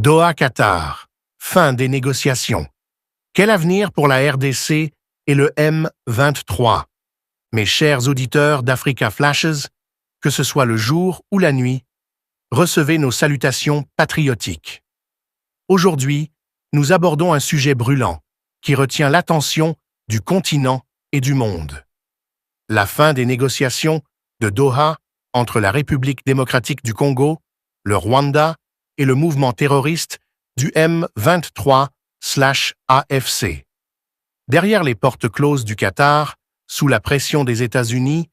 Doha, Qatar. Fin des négociations. Quel avenir pour la RDC et le M23? Mes chers auditeurs d'Africa Flashes, que ce soit le jour ou la nuit, recevez nos salutations patriotiques. Aujourd'hui, nous abordons un sujet brûlant qui retient l'attention du continent et du monde. La fin des négociations de Doha entre la République démocratique du Congo, le Rwanda et le mouvement terroriste du M23/AFC. Derrière les portes closes du Qatar, sous la pression des États-Unis,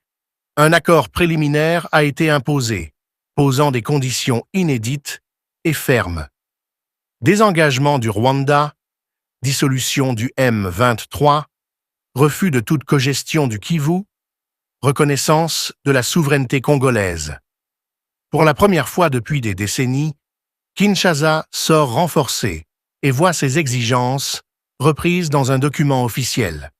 un accord préliminaire a été imposé, posant des conditions inédites et fermes. Désengagement du Rwanda, dissolution du M23, refus de toute cogestion du Kivu, reconnaissance de la souveraineté congolaise. Pour la première fois depuis des décennies, Kinshasa sort renforcée et voit ses exigences reprises dans un document officiel.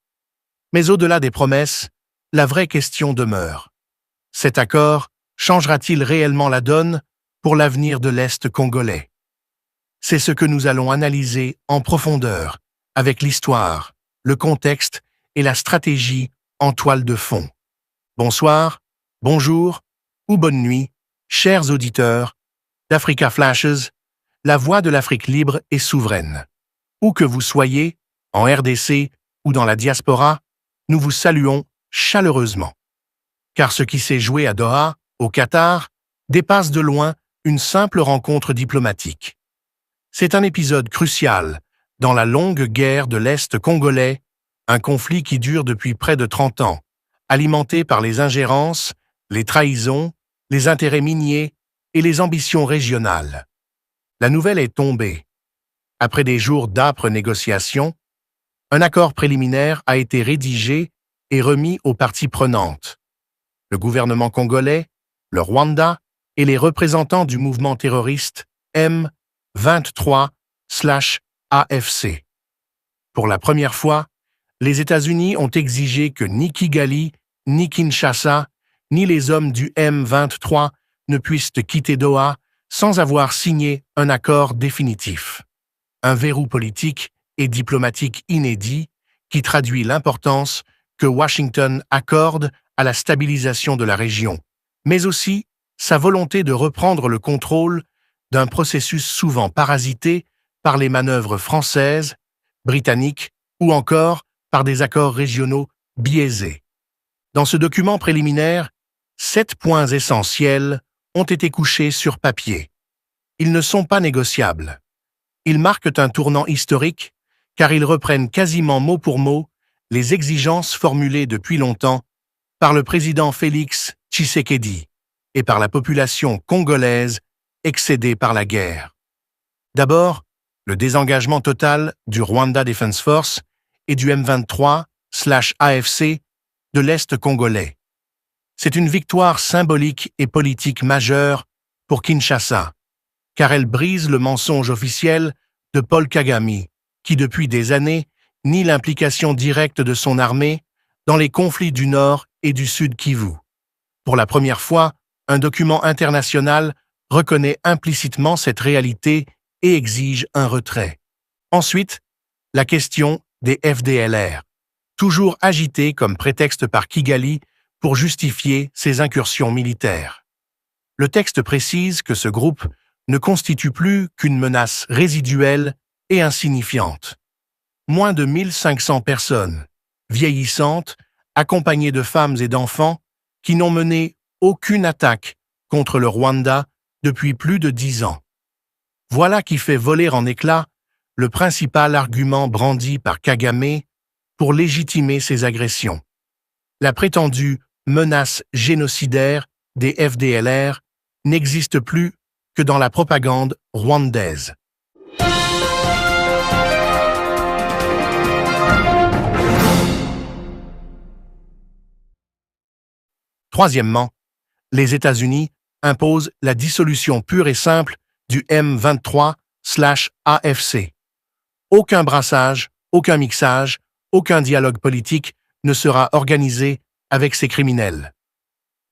Mais au-delà des promesses, la vraie question demeure. Cet accord changera-t-il réellement la donne pour l'avenir de l'Est congolais? C'est ce que nous allons analyser en profondeur, avec l'histoire, le contexte et la stratégie en toile de fond. Bonsoir, bonjour ou bonne nuit, chers auditeurs d'Africa Flashes, la voix de l'Afrique libre et souveraine. Où que vous soyez, en RDC ou dans la diaspora, nous vous saluons chaleureusement. Car ce qui s'est joué à Doha, au Qatar, dépasse de loin une simple rencontre diplomatique. C'est un épisode crucial dans la longue guerre de l'Est congolais, un conflit qui dure depuis près de 30 ans, alimenté par les ingérences, les trahisons, les intérêts miniers et les ambitions régionales. La nouvelle est tombée. Après des jours d'âpres négociations, un accord préliminaire a été rédigé et remis aux parties prenantes. Le gouvernement congolais, le Rwanda et les représentants du mouvement terroriste M23/AFC. Pour la première fois, les États-Unis ont exigé que ni Kigali, ni Kinshasa, ni les hommes du M23 ne puissent quitter Doha sans avoir signé un accord définitif. Un verrou politique et diplomatique inédit qui traduit l'importance que Washington accorde à la stabilisation de la région, mais aussi sa volonté de reprendre le contrôle d'un processus souvent parasité par les manœuvres françaises, britanniques ou encore par des accords régionaux biaisés. Dans ce document préliminaire, 7 points essentiels ont été couchés sur papier. Ils ne sont pas négociables. Ils marquent un tournant historique car ils reprennent quasiment mot pour mot les exigences formulées depuis longtemps par le président Félix Tshisekedi et par la population congolaise excédée par la guerre. D'abord, le désengagement total du Rwanda Defense Force et du M23/AFC de l'Est congolais. C'est une victoire symbolique et politique majeure pour Kinshasa, car elle brise le mensonge officiel de Paul Kagame, qui depuis des années nie l'implication directe de son armée dans les conflits du Nord et du Sud Kivu. Pour la première fois, un document international reconnaît implicitement cette réalité et exige un retrait. Ensuite, la question des FDLR, toujours agitée comme prétexte par Kigali pour justifier ses incursions militaires. Le texte précise que ce groupe ne constitue plus qu'une menace résiduelle et insignifiante. Moins de 1500 personnes, vieillissantes, accompagnées de femmes et d'enfants, qui n'ont mené aucune attaque contre le Rwanda depuis plus de 10 ans. Voilà qui fait voler en éclats le principal argument brandi par Kagame pour légitimer ses agressions. La prétendue menace génocidaire des FDLR n'existe plus que dans la propagande rwandaise. Troisièmement, les États-Unis imposent la dissolution pure et simple du M23/AFC. Aucun brassage, aucun mixage, aucun dialogue politique ne sera organisé avec ces criminels.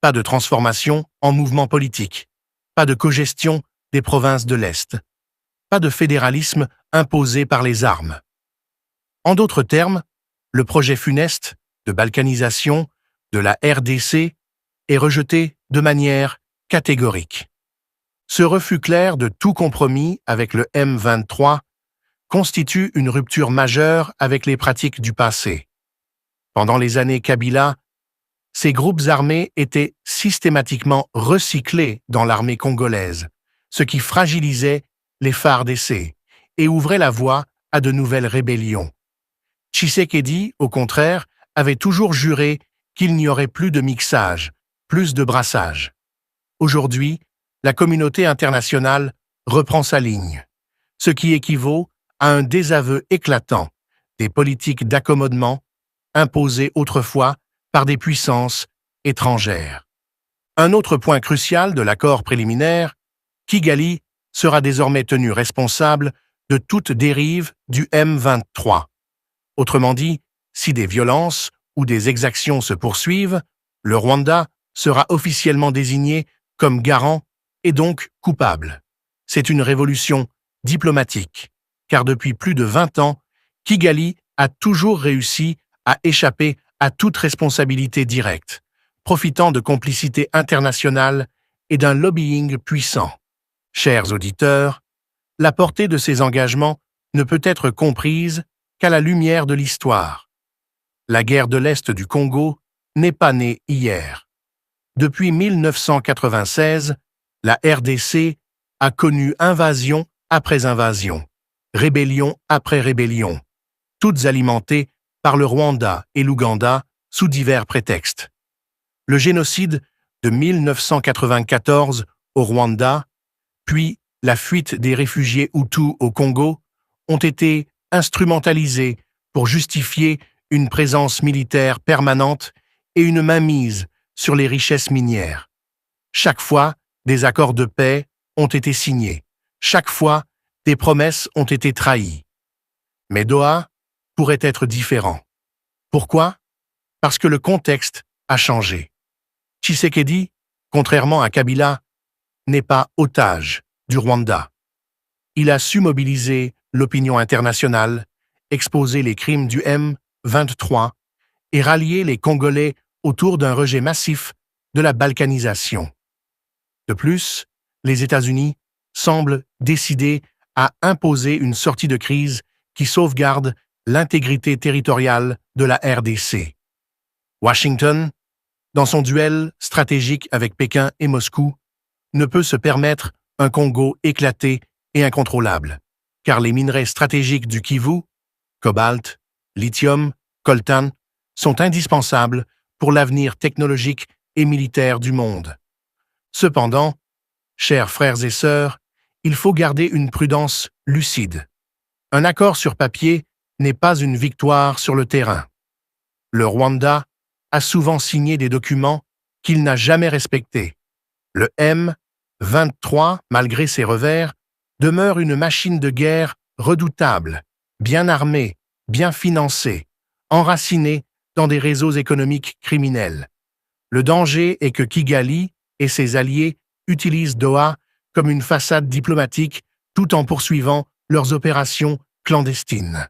Pas de transformation en mouvement politique, pas de cogestion des provinces de l'Est. pas de fédéralisme imposé par les armes. En d'autres termes, le projet funeste de balkanisation de la RDC est rejeté de manière catégorique. Ce refus clair de tout compromis avec le M23 constitue une rupture majeure avec les pratiques du passé. Pendant les années Kabila, ces groupes armés étaient systématiquement recyclés dans l'armée congolaise, ce qui fragilisait les FARDC et ouvrait la voie à de nouvelles rébellions. Tshisekedi, au contraire, avait toujours juré qu'il n'y aurait plus de mixage, plus de brassage. Aujourd'hui, la communauté internationale reprend sa ligne, ce qui équivaut à un désaveu éclatant des politiques d'accommodement imposées autrefois par des puissances étrangères. Un autre point crucial de l'accord préliminaire, Kigali sera désormais tenu responsable de toute dérive du M23. Autrement dit, si des violences ou des exactions se poursuivent, le Rwanda sera officiellement désigné comme garant et donc coupable. C'est une révolution diplomatique, car depuis plus de 20 ans, Kigali a toujours réussi à échapper à toute responsabilité directe, profitant de complicité internationale et d'un lobbying puissant. Chers auditeurs, la portée de ces engagements ne peut être comprise qu'à la lumière de l'histoire. La guerre de l'Est du Congo n'est pas née hier. Depuis 1996, la RDC a connu invasion après invasion, rébellion après rébellion, toutes alimentées par le Rwanda et l'Ouganda sous divers prétextes. Le génocide de 1994 au Rwanda, puis la fuite des réfugiés Hutus au Congo, ont été instrumentalisés pour justifier une présence militaire permanente et une mainmise sur les richesses minières. Chaque fois, des accords de paix ont été signés. Chaque fois, des promesses ont été trahies. Mais Doha pourrait être différent. Pourquoi? Parce que le contexte a changé. Tshisekedi, contrairement à Kabila, n'est pas otage du Rwanda. Il a su mobiliser l'opinion internationale, exposer les crimes du M23 et rallier les Congolais autour d'un rejet massif de la balkanisation. De plus, les États-Unis semblent décidés à imposer une sortie de crise qui sauvegarde l'intégrité territoriale de la RDC. Washington, dans son duel stratégique avec Pékin et Moscou, ne peut se permettre un Congo éclaté et incontrôlable, car les minerais stratégiques du Kivu, cobalt, lithium, coltan, sont indispensables pour l'avenir technologique et militaire du monde. Cependant, chers frères et sœurs, il faut garder une prudence lucide. Un accord sur papier n'est pas une victoire sur le terrain. Le Rwanda a souvent signé des documents qu'il n'a jamais respectés. Le M23, malgré ses revers, demeure une machine de guerre redoutable, bien armée, bien financée, enracinée dans des réseaux économiques criminels. Le danger est que Kigali et ses alliés utilisent Doha comme une façade diplomatique tout en poursuivant leurs opérations clandestines.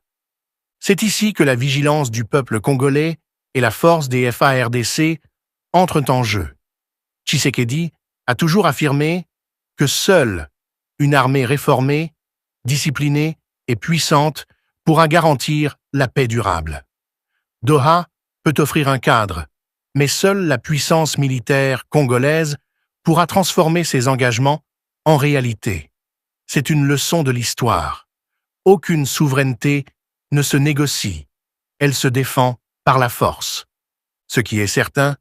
C'est ici que la vigilance du peuple congolais et la force des FARDC entrent en jeu. Tshisekedi a toujours affirmé que seule une armée réformée, disciplinée et puissante pourra garantir la paix durable. Doha peut offrir un cadre, mais seule la puissance militaire congolaise pourra transformer ses engagements en réalité. C'est une leçon de l'histoire. Aucune souveraineté ne se négocie, elle se défend par la force. Ce qui est certain,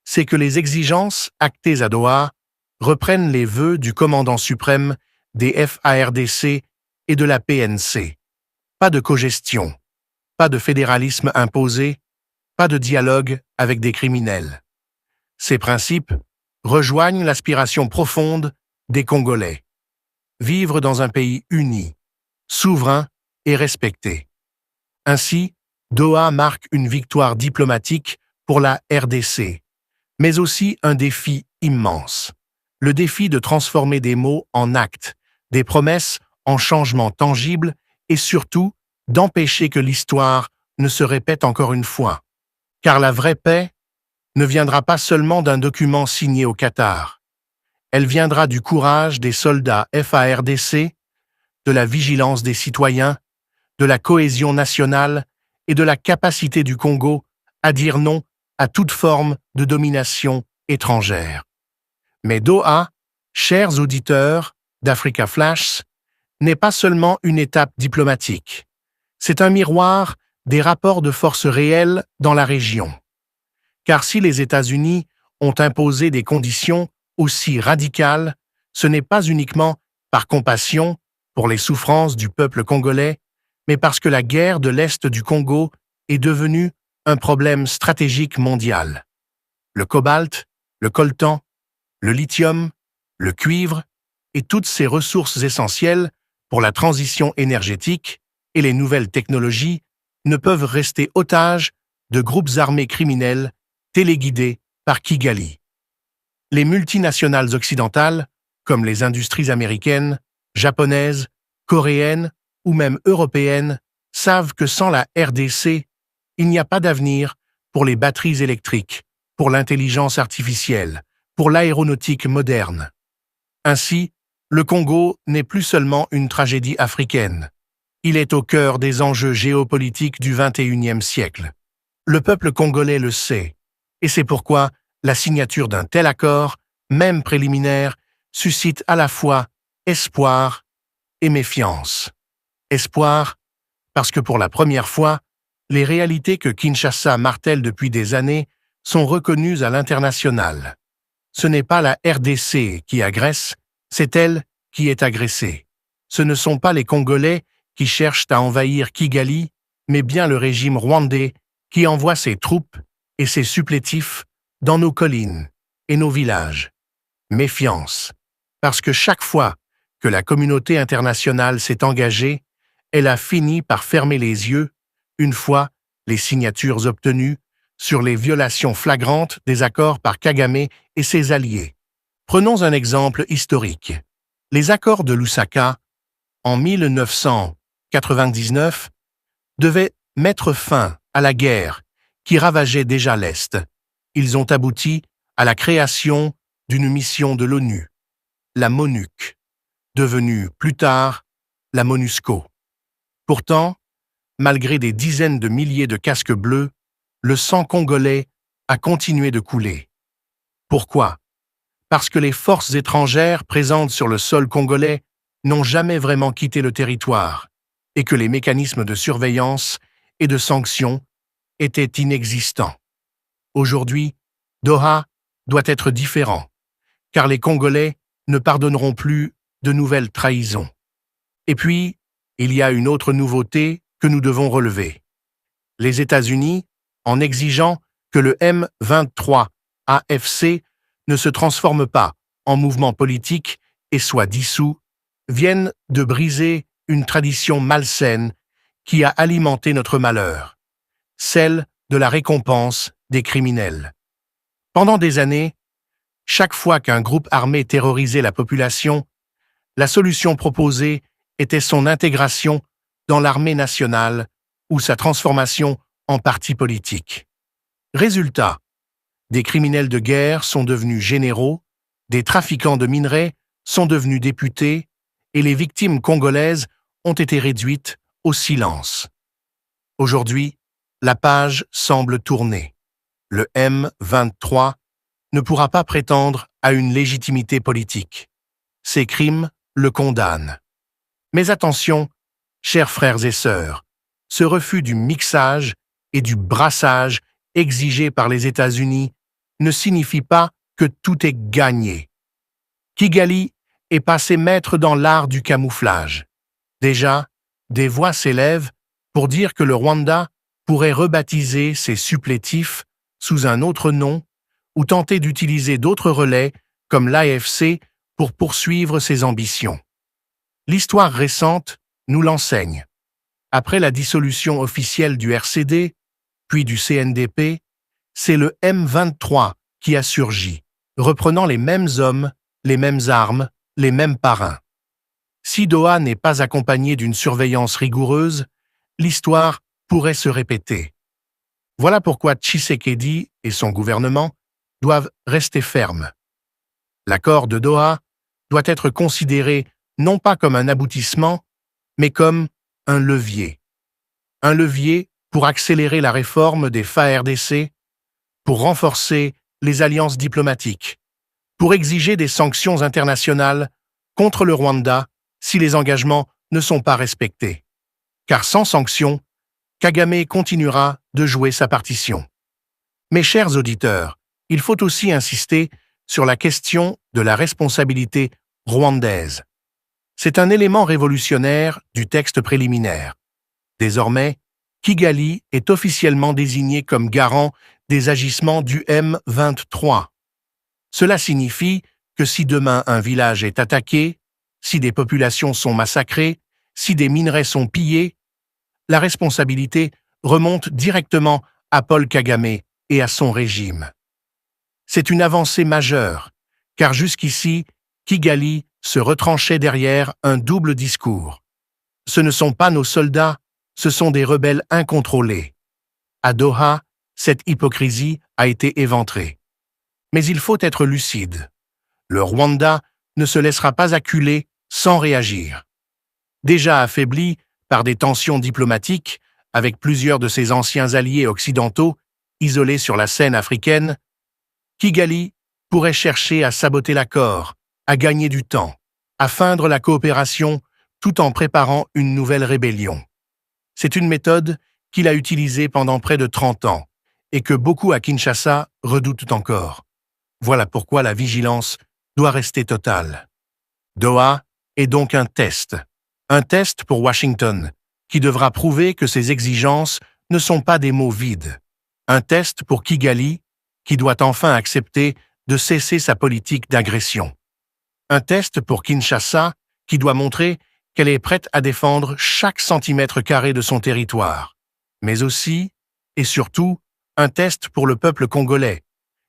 c'est que les exigences actées à Doha reprennent les vœux du commandant suprême des FARDC et de la PNC. Pas de cogestion, pas de fédéralisme imposé, pas de dialogue avec des criminels. Ces principes rejoignent l'aspiration profonde des Congolais. Vivre dans un pays uni, souverain et respecté. Ainsi, Doha marque une victoire diplomatique pour la RDC, mais aussi un défi immense. Le défi de transformer des mots en actes, des promesses en changements tangibles et surtout d'empêcher que l'histoire ne se répète encore une fois. Car la vraie paix ne viendra pas seulement d'un document signé au Qatar. Elle viendra du courage des soldats FARDC, de la vigilance des citoyens, de la cohésion nationale et de la capacité du Congo à dire non à toute forme de domination étrangère. Mais Doha, chers auditeurs d'Africa Flash, n'est pas seulement une étape diplomatique. C'est un miroir des rapports de force réels dans la région. Car si les États-Unis ont imposé des conditions aussi radicales, ce n'est pas uniquement par compassion pour les souffrances du peuple congolais, mais parce que la guerre de l'Est du Congo est devenue un problème stratégique mondial. Le cobalt, le coltan, le lithium, le cuivre et toutes ces ressources essentielles pour la transition énergétique et les nouvelles technologies ne peuvent rester otages de groupes armés criminels téléguidés par Kigali. Les multinationales occidentales, comme les industries américaines, japonaises, coréennes ou même européennes, savent que sans la RDC, il n'y a pas d'avenir pour les batteries électriques, pour l'intelligence artificielle, pour l'aéronautique moderne. Ainsi, le Congo n'est plus seulement une tragédie africaine. Il est au cœur des enjeux géopolitiques du XXIe siècle. Le peuple congolais le sait, et c'est pourquoi la signature d'un tel accord, même préliminaire, suscite à la fois espoir et méfiance. Espoir, parce que pour la première fois, les réalités que Kinshasa martèle depuis des années sont reconnues à l'international. Ce n'est pas la RDC qui agresse, c'est elle qui est agressée. Ce ne sont pas les Congolais qui cherchent à envahir Kigali, mais bien le régime rwandais qui envoie ses troupes et ses supplétifs dans nos collines et nos villages. Méfiance, parce que chaque fois que la communauté internationale s'est engagée, elle a fini par fermer les yeux, une fois les signatures obtenues, sur les violations flagrantes des accords par Kagame et ses alliés. Prenons un exemple historique. Les accords de Lusaka, en 1999, devaient mettre fin à la guerre qui ravageait déjà l'Est. Ils ont abouti à la création d'une mission de l'ONU, la MONUC, devenue plus tard la MONUSCO. Pourtant, malgré des dizaines de milliers de casques bleus, le sang congolais a continué de couler. Pourquoi? Parce que les forces étrangères présentes sur le sol congolais n'ont jamais vraiment quitté le territoire et que les mécanismes de surveillance et de sanctions étaient inexistants. Aujourd'hui, Doha doit être différent, car les Congolais ne pardonneront plus de nouvelles trahisons. Et puis, il y a une autre nouveauté que nous devons relever. Les États-Unis, en exigeant que le M23 AFC ne se transforme pas en mouvement politique et soit dissous, viennent de briser une tradition malsaine qui a alimenté notre malheur, celle de la récompense des criminels. Pendant des années, chaque fois qu'un groupe armé terrorisait la population, la solution proposée était son intégration dans l'armée nationale ou sa transformation en parti politique. Résultat, des criminels de guerre sont devenus généraux, des trafiquants de minerais sont devenus députés et les victimes congolaises ont été réduites au silence. Aujourd'hui, la page semble tourner. Le M23 ne pourra pas prétendre à une légitimité politique. Ces crimes le condamnent. Mais attention, chers frères et sœurs, ce refus du mixage et du brassage exigé par les États-Unis ne signifie pas que tout est gagné. Kigali est passé maître dans l'art du camouflage. Déjà, des voix s'élèvent pour dire que le Rwanda pourrait rebaptiser ses supplétifs sous un autre nom ou tenter d'utiliser d'autres relais comme l'AFC pour poursuivre ses ambitions. L'histoire récente nous l'enseigne. Après la dissolution officielle du RCD, puis du CNDP, c'est le M23 qui a surgi, reprenant les mêmes hommes, les mêmes armes, les mêmes parrains. Si Doha n'est pas accompagné d'une surveillance rigoureuse, l'histoire pourrait se répéter. Voilà pourquoi Tshisekedi et son gouvernement doivent rester fermes. L'accord de Doha doit être considéré non pas comme un aboutissement, mais comme un levier. Un levier pour accélérer la réforme des FARDC, pour renforcer les alliances diplomatiques, pour exiger des sanctions internationales contre le Rwanda si les engagements ne sont pas respectés. Car sans sanctions, Kagame continuera de jouer sa partition. Mes chers auditeurs, il faut aussi insister sur la question de la responsabilité rwandaise. C'est un élément révolutionnaire du texte préliminaire. Désormais, Kigali est officiellement désigné comme garant des agissements du M23. Cela signifie que si demain un village est attaqué, si des populations sont massacrées, si des minerais sont pillés, la responsabilité remonte directement à Paul Kagame et à son régime. C'est une avancée majeure, car jusqu'ici, Kigali se retranchait derrière un double discours. Ce ne sont pas nos soldats, ce sont des rebelles incontrôlés. À Doha, cette hypocrisie a été éventrée. Mais il faut être lucide. Le Rwanda ne se laissera pas acculer sans réagir. Déjà affaibli par des tensions diplomatiques avec plusieurs de ses anciens alliés occidentaux isolés sur la scène africaine, Kigali pourrait chercher à saboter l'accord, à gagner du temps, à feindre la coopération tout en préparant une nouvelle rébellion. C'est une méthode qu'il a utilisée pendant près de 30 ans et que beaucoup à Kinshasa redoutent encore. Voilà pourquoi la vigilance doit rester totale. Doha est donc un test pour Washington, qui devra prouver que ses exigences ne sont pas des mots vides. Un test pour Kigali, qui doit enfin accepter de cesser sa politique d'agression. Un test pour Kinshasa, qui doit montrer qu'elle est prête à défendre chaque centimètre carré de son territoire. Mais aussi, et surtout, un test pour le peuple congolais,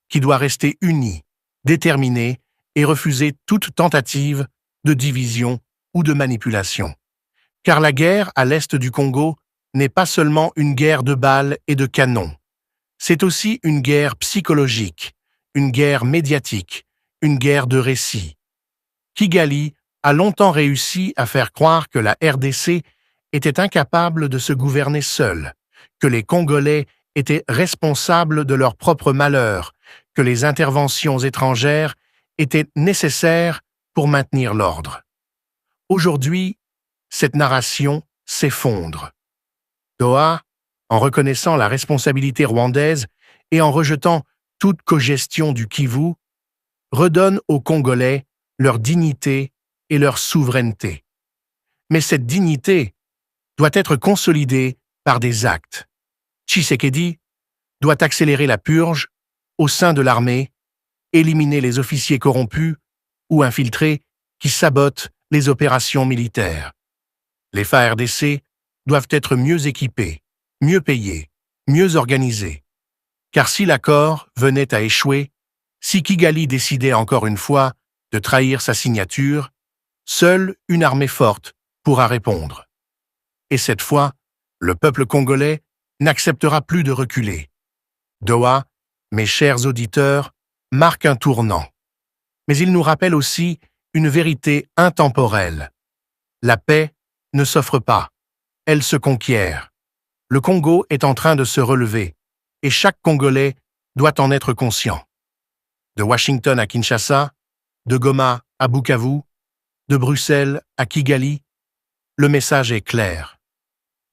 qui doit rester uni, déterminé et refuser toute tentative de division ou de manipulation. Car la guerre à l'est du Congo n'est pas seulement une guerre de balles et de canons. C'est aussi une guerre psychologique, une guerre médiatique, une guerre de récits. Kigali a longtemps réussi à faire croire que la RDC était incapable de se gouverner seule, que les Congolais étaient responsables de leur propre malheur, que les interventions étrangères étaient nécessaires pour maintenir l'ordre. Aujourd'hui, cette narration s'effondre. Doha, en reconnaissant la responsabilité rwandaise et en rejetant toute cogestion du Kivu, redonne aux Congolais leur dignité et leur souveraineté. Mais cette dignité doit être consolidée par des actes. Tshisekedi doit accélérer la purge au sein de l'armée, éliminer les officiers corrompus ou infiltrés qui sabotent les opérations militaires. Les FARDC doivent être mieux équipés, mieux payés, mieux organisés. Car si l'accord venait à échouer, si Kigali décidait encore une fois de trahir sa signature, seule une armée forte pourra répondre. Et cette fois, le peuple congolais n'acceptera plus de reculer. Doha, mes chers auditeurs, marque un tournant. Mais il nous rappelle aussi une vérité intemporelle. La paix ne s'offre pas, elle se conquiert. Le Congo est en train de se relever, et chaque Congolais doit en être conscient. De Washington à Kinshasa, de Goma à Bukavu, de Bruxelles à Kigali, le message est clair.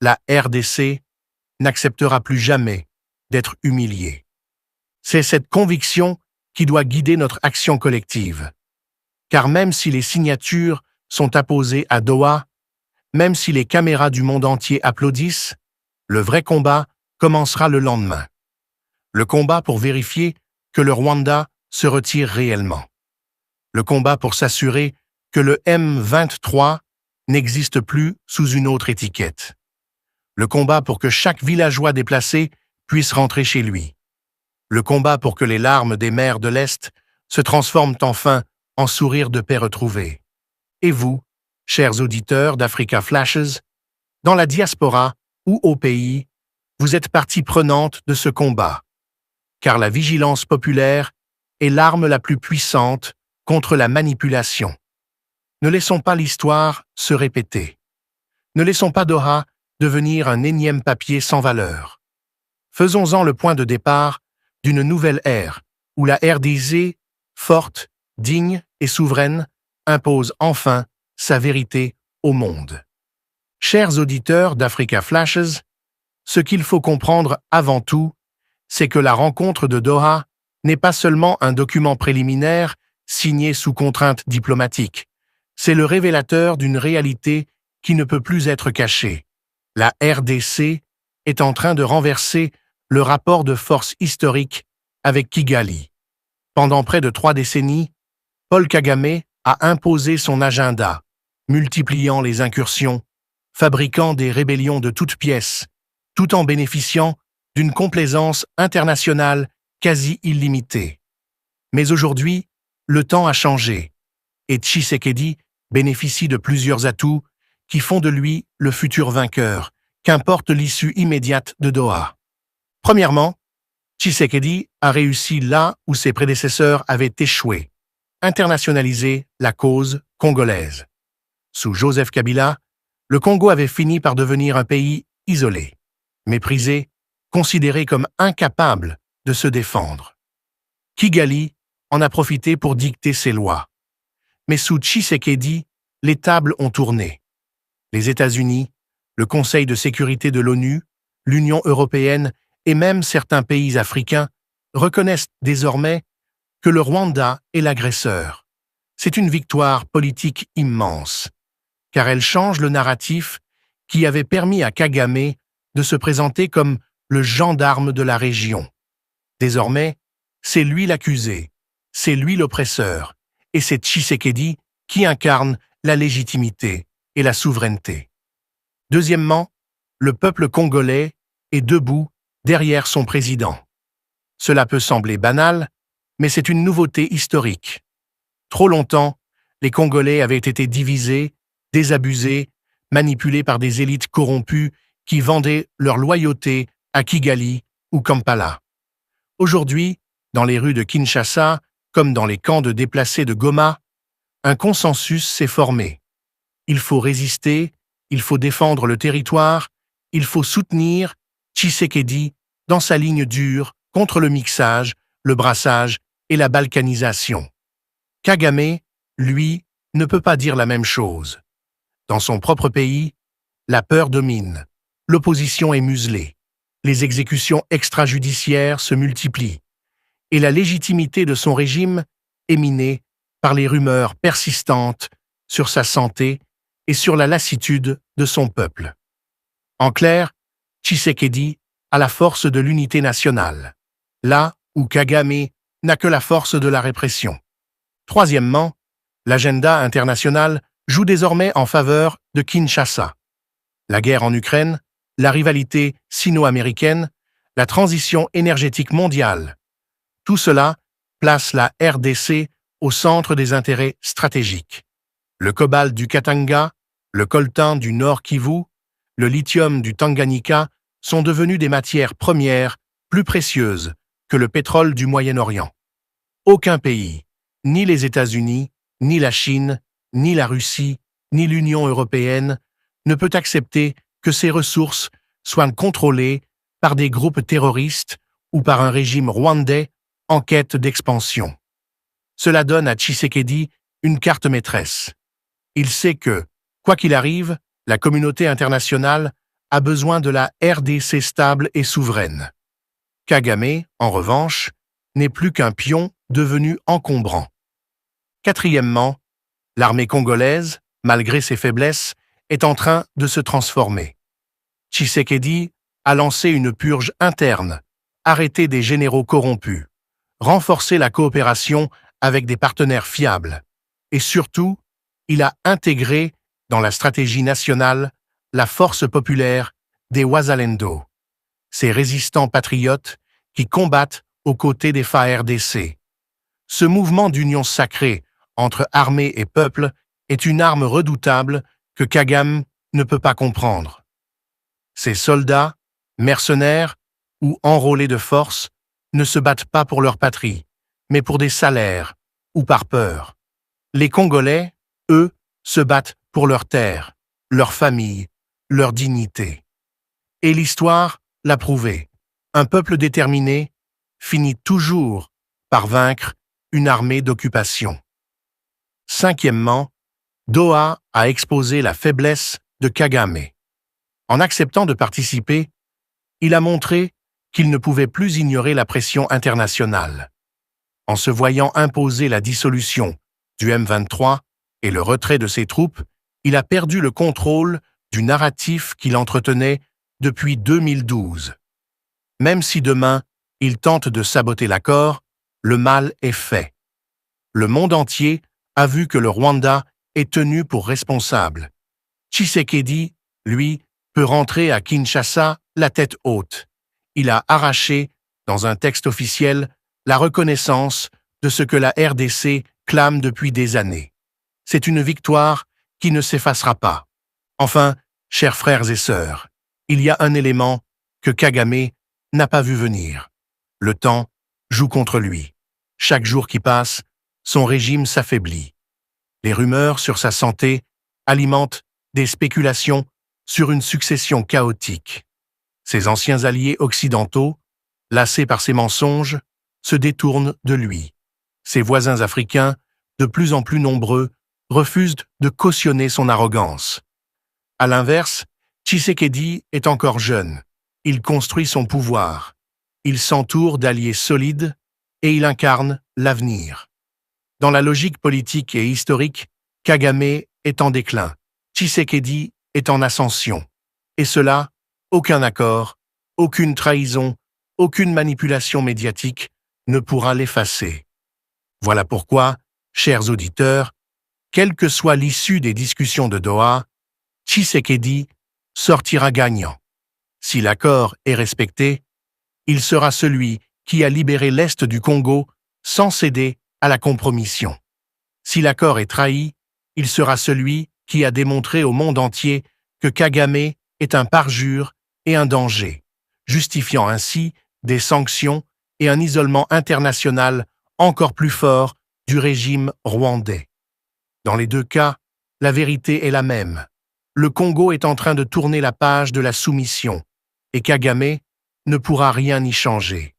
La RDC n'acceptera plus jamais d'être humiliée. C'est cette conviction qui doit guider notre action collective. Car même si les signatures sont apposées à Doha, même si les caméras du monde entier applaudissent, le vrai combat commencera le lendemain. Le combat pour vérifier que le Rwanda se retire réellement. Le combat pour s'assurer que le M23 n'existe plus sous une autre étiquette. Le combat pour que chaque villageois déplacé puisse rentrer chez lui. Le combat pour que les larmes des mères de l'Est se transforment enfin en sourires de paix retrouvés. Et vous, Chers auditeurs d'Africa Flashes, dans la diaspora ou au pays, vous êtes partie prenante de ce combat, car la vigilance populaire est l'arme la plus puissante contre la manipulation. Ne laissons pas l'histoire se répéter. Ne laissons pas Doha devenir un énième papier sans valeur. Faisons-en le point de départ d'une nouvelle ère, où la RDC, forte, digne et souveraine, impose enfin sa vérité au monde. Chers auditeurs d'Africa Flashes, ce qu'il faut comprendre avant tout, c'est que la rencontre de Doha n'est pas seulement un document préliminaire signé sous contrainte diplomatique. C'est le révélateur d'une réalité qui ne peut plus être cachée. La RDC est en train de renverser le rapport de force historique avec Kigali. Pendant près de 3 décennies, Paul Kagame a imposé son agenda, multipliant les incursions, fabriquant des rébellions de toutes pièces, tout en bénéficiant d'une complaisance internationale quasi illimitée. Mais aujourd'hui, le temps a changé, et Tshisekedi bénéficie de plusieurs atouts qui font de lui le futur vainqueur, qu'importe l'issue immédiate de Doha. Premièrement, Tshisekedi a réussi là où ses prédécesseurs avaient échoué, internationaliser la cause congolaise. Sous Joseph Kabila, le Congo avait fini par devenir un pays isolé, méprisé, considéré comme incapable de se défendre. Kigali en a profité pour dicter ses lois. Mais sous Tshisekedi, les tables ont tourné. Les États-Unis, le Conseil de sécurité de l'ONU, l'Union européenne et même certains pays africains reconnaissent désormais que le Rwanda est l'agresseur. C'est une victoire politique immense, car elle change le narratif qui avait permis à Kagame de se présenter comme le gendarme de la région. Désormais, c'est lui l'accusé, c'est lui l'oppresseur, et c'est Tshisekedi qui incarne la légitimité et la souveraineté. Deuxièmement, le peuple congolais est debout derrière son président. Cela peut sembler banal, mais c'est une nouveauté historique. Trop longtemps, les Congolais avaient été divisés, désabusés, manipulés par des élites corrompues qui vendaient leur loyauté à Kigali ou Kampala. Aujourd'hui, dans les rues de Kinshasa, comme dans les camps de déplacés de Goma, un consensus s'est formé. Il faut résister, il faut défendre le territoire, il faut soutenir Tshisekedi dans sa ligne dure contre le mixage, le brassage et la balkanisation. Kagame, lui, ne peut pas dire la même chose. Dans son propre pays, la peur domine, l'opposition est muselée, les exécutions extrajudiciaires se multiplient, et la légitimité de son régime est minée par les rumeurs persistantes sur sa santé et sur la lassitude de son peuple. En clair, Tshisekedi a la force de l'unité nationale, là où Kagame n'a que la force de la répression. Troisièmement, l'agenda international joue désormais en faveur de Kinshasa. La guerre en Ukraine, la rivalité sino-américaine, la transition énergétique mondiale, tout cela place la RDC au centre des intérêts stratégiques. Le cobalt du Katanga, le coltan du Nord Kivu, le lithium du Tanganyika sont devenus des matières premières plus précieuses que le pétrole du Moyen-Orient. Aucun pays, ni les États-Unis, ni la Chine, ni la Russie, ni l'Union européenne, ne peut accepter que ces ressources soient contrôlées par des groupes terroristes ou par un régime rwandais en quête d'expansion. Cela donne à Tshisekedi une carte maîtresse. Il sait que, quoi qu'il arrive, la communauté internationale a besoin de la RDC stable et souveraine. Kagame, en revanche, n'est plus qu'un pion devenu encombrant. Quatrièmement, l'armée congolaise, malgré ses faiblesses, est en train de se transformer. Tshisekedi a lancé une purge interne, arrêté des généraux corrompus, renforcé la coopération avec des partenaires fiables, et surtout, il a intégré dans la stratégie nationale la force populaire des Wazalendo, ces résistants patriotes qui combattent aux côtés des FARDC. Ce mouvement d'union sacrée entre armée et peuple est une arme redoutable que Kagame ne peut pas comprendre. Ces soldats, mercenaires ou enrôlés de force, ne se battent pas pour leur patrie, mais pour des salaires ou par peur. Les Congolais, eux, se battent pour leur terre, leur famille, leur dignité. Et l'histoire l'a prouvé. Un peuple déterminé finit toujours par vaincre une armée d'occupation. Cinquièmement, Doha a exposé la faiblesse de Kagame. En acceptant de participer, il a montré qu'il ne pouvait plus ignorer la pression internationale. En se voyant imposer la dissolution du M23 et le retrait de ses troupes, il a perdu le contrôle du narratif qu'il entretenait depuis 2012. Même si demain, il tente de saboter l'accord, le mal est fait. Le monde entier a vu que le Rwanda est tenu pour responsable. Tshisekedi, lui, peut rentrer à Kinshasa la tête haute. Il a arraché, dans un texte officiel, la reconnaissance de ce que la RDC clame depuis des années. C'est une victoire qui ne s'effacera pas. Enfin, chers frères et sœurs, il y a un élément que Kagame n'a pas vu venir. Le temps joue contre lui. Chaque jour qui passe, son régime s'affaiblit. Les rumeurs sur sa santé alimentent des spéculations sur une succession chaotique. Ses anciens alliés occidentaux, lassés par ses mensonges, se détournent de lui. Ses voisins africains, de plus en plus nombreux, refusent de cautionner son arrogance. À l'inverse, Tshisekedi est encore jeune. Il construit son pouvoir. Il s'entoure d'alliés solides et il incarne l'avenir. Dans la logique politique et historique, Kagame est en déclin. Tshisekedi est en ascension. Et cela, aucun accord, aucune trahison, aucune manipulation médiatique ne pourra l'effacer. Voilà pourquoi, chers auditeurs, quelle que soit l'issue des discussions de Doha, Tshisekedi sortira gagnant. Si l'accord est respecté, il sera celui qui a libéré l'Est du Congo sans céder à la compromission. Si l'accord est trahi, il sera celui qui a démontré au monde entier que Kagame est un parjure et un danger, justifiant ainsi des sanctions et un isolement international encore plus fort du régime rwandais. Dans les deux cas, la vérité est la même. Le Congo est en train de tourner la page de la soumission, et Kagame ne pourra rien y changer.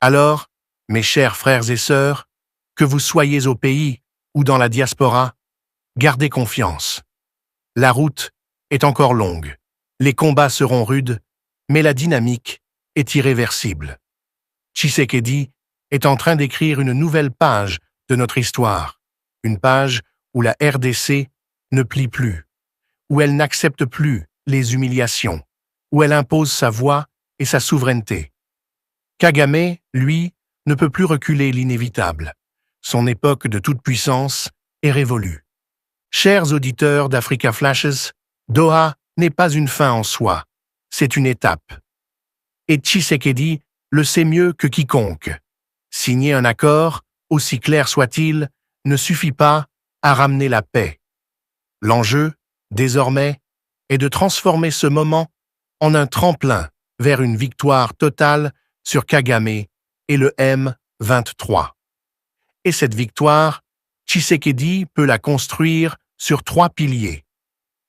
Alors, mes chers frères et sœurs, que vous soyez au pays ou dans la diaspora, gardez confiance. La route est encore longue, les combats seront rudes, mais la dynamique est irréversible. Tshisekedi est en train d'écrire une nouvelle page de notre histoire, une page où la RDC ne plie plus, où elle n'accepte plus les humiliations, où elle impose sa voix et sa souveraineté. Kagame, lui, ne peut plus reculer l'inévitable. Son époque de toute puissance est révolue. Chers auditeurs d'Africa Flashes, Doha n'est pas une fin en soi, c'est une étape. Et Tshisekedi le sait mieux que quiconque. Signer un accord, aussi clair soit-il, ne suffit pas à ramener la paix. L'enjeu, désormais, est de transformer ce moment en un tremplin vers une victoire totale sur Kagame et le M23. Et cette victoire, Tshisekedi peut la construire sur 3 piliers: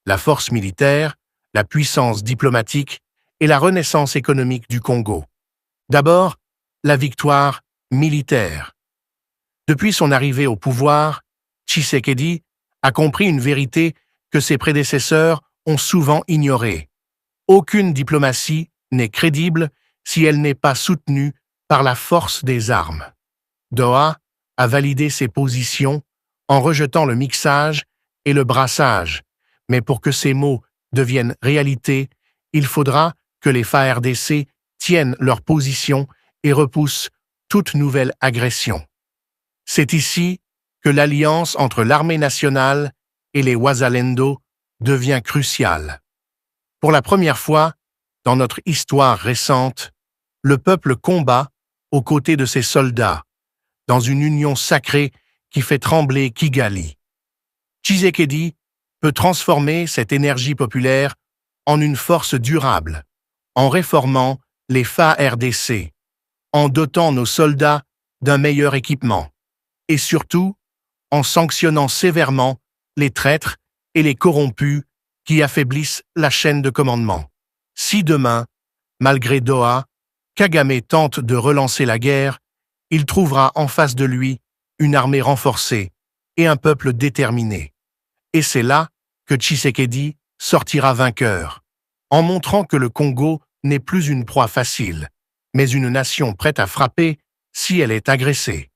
la force militaire, la puissance diplomatique et la renaissance économique du Congo. D'abord, la victoire militaire. Depuis son arrivée au pouvoir, Tshisekedi a compris une vérité que ses prédécesseurs ont souvent ignorée. Aucune diplomatie n'est crédible si elle n'est pas soutenue par la force des armes. Doha a validé ses positions en rejetant le mixage et le brassage, mais pour que ces mots deviennent réalité, il faudra que les FARDC tiennent leur position et repoussent toute nouvelle agression. C'est ici que l'alliance entre l'armée nationale et les Wazalendo devient cruciale. Pour la première fois dans notre histoire récente, le peuple combat aux côtés de ses soldats, dans une union sacrée qui fait trembler Kigali. Tshisekedi peut transformer cette énergie populaire en une force durable, en réformant les FARDC, en dotant nos soldats d'un meilleur équipement, et surtout en sanctionnant sévèrement les traîtres et les corrompus qui affaiblissent la chaîne de commandement. Si demain, malgré Doha, Kagame tente de relancer la guerre, il trouvera en face de lui une armée renforcée et un peuple déterminé. Et c'est là que Tshisekedi sortira vainqueur, en montrant que le Congo n'est plus une proie facile, mais une nation prête à frapper si elle est agressée.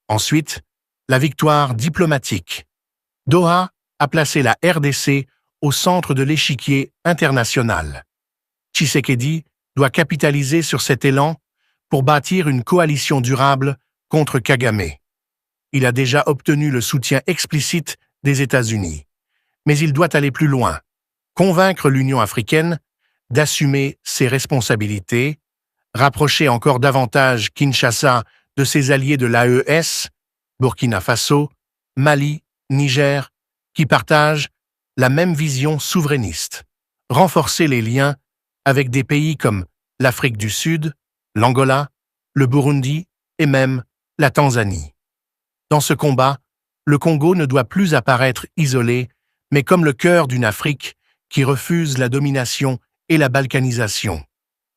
Ensuite, la victoire diplomatique. Doha a placé la RDC au centre de l'échiquier international. Tshisekedi doit capitaliser sur cet élan pour bâtir une coalition durable contre Kagame. Il a déjà obtenu le soutien explicite des États-Unis. Mais il doit aller plus loin, convaincre l'Union africaine d'assumer ses responsabilités, rapprocher encore davantage Kinshasa de ses alliés de l'AES, Burkina Faso, Mali, Niger, qui partagent la même vision souverainiste, renforcer les liens avec des pays comme l'Afrique du Sud, l'Angola, le Burundi et même la Tanzanie. Dans ce combat, le Congo ne doit plus apparaître isolé, mais comme le cœur d'une Afrique qui refuse la domination et la balkanisation.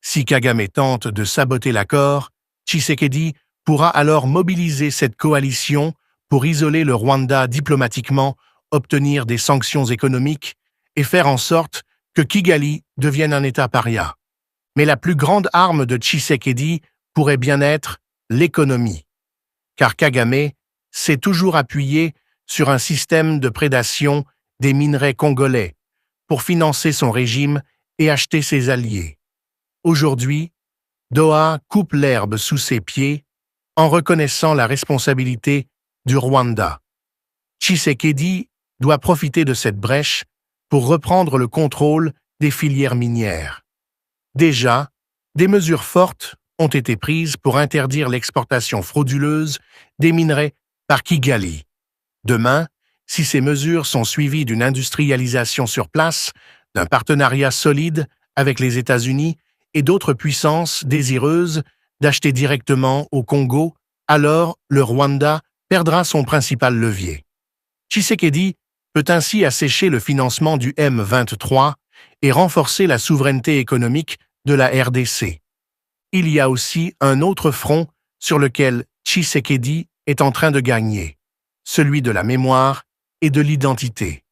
Si Kagame tente de saboter l'accord, Tshisekedi pourra alors mobiliser cette coalition pour isoler le Rwanda diplomatiquement, obtenir des sanctions économiques et faire en sorte que Kigali devienne un État paria. Mais la plus grande arme de Tshisekedi pourrait bien être l'économie. Car Kagame s'est toujours appuyé sur un système de prédation des minerais congolais pour financer son régime et acheter ses alliés. Aujourd'hui, Doha coupe l'herbe sous ses pieds en reconnaissant la responsabilité du Rwanda. Tshisekedi doit profiter de cette brèche pour reprendre le contrôle des filières minières. Déjà, des mesures fortes ont été prises pour interdire l'exportation frauduleuse des minerais par Kigali. Demain, si ces mesures sont suivies d'une industrialisation sur place, d'un partenariat solide avec les États-Unis et d'autres puissances désireuses d'acheter directement au Congo, alors le Rwanda perdra son principal levier. Tshisekedi peut ainsi assécher le financement du M23 et renforcer la souveraineté économique de la RDC. Il y a aussi un autre front sur lequel Tshisekedi est en train de gagner, celui de la mémoire et de l'identité.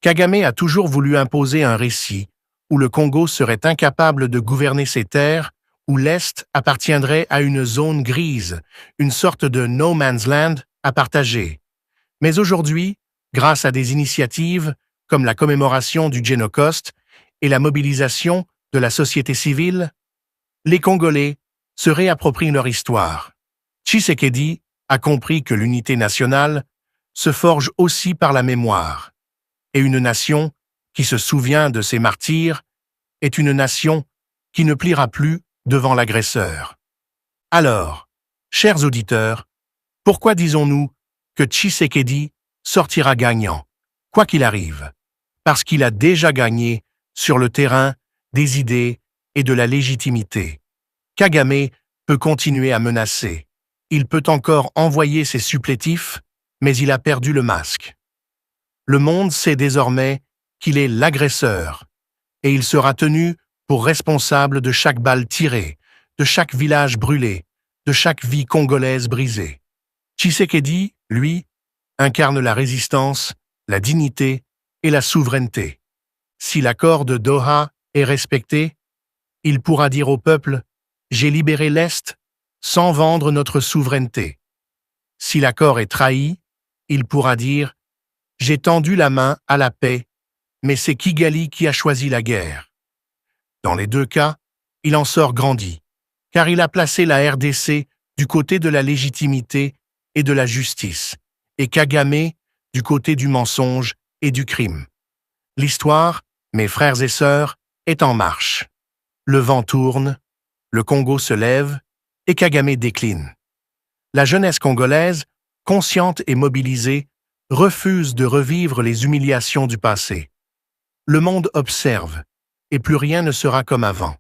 Kagame a toujours voulu imposer un récit où le Congo serait incapable de gouverner ses terres, où l'Est appartiendrait à une zone grise, une sorte de no man's land à partager. Mais aujourd'hui, grâce à des initiatives comme la commémoration du Génocoste et la mobilisation de la société civile, les Congolais se réapproprient leur histoire. Tshisekedi a compris que l'unité nationale se forge aussi par la mémoire. Et une nation qui se souvient de ses martyrs est une nation qui ne pliera plus devant l'agresseur. Alors, chers auditeurs, pourquoi disons-nous que Tshisekedi sortira gagnant, quoi qu'il arrive? Parce qu'il a déjà gagné sur le terrain des idées et de la légitimité. Kagame peut continuer à menacer. Il peut encore envoyer ses supplétifs, mais il a perdu le masque. Le monde sait désormais qu'il est l'agresseur, et il sera tenu pour responsable de chaque balle tirée, de chaque village brûlé, de chaque vie congolaise brisée. Tshisekedi, lui, incarne la résistance, la dignité et la souveraineté. Si l'accord de Doha est respecté, il pourra dire au peuple « J'ai libéré l'Est sans vendre notre souveraineté ». Si l'accord est trahi, il pourra dire « J'ai tendu la main à la paix, mais c'est Kigali qui a choisi la guerre ». Dans les deux cas, il en sort grandi, car il a placé la RDC du côté de la légitimité et de la justice, et Kagame du côté du mensonge et du crime. L'histoire, mes frères et sœurs, est en marche. Le vent tourne, le Congo se lève et Kagame décline. La jeunesse congolaise, consciente et mobilisée, refuse de revivre les humiliations du passé. Le monde observe, et plus rien ne sera comme avant.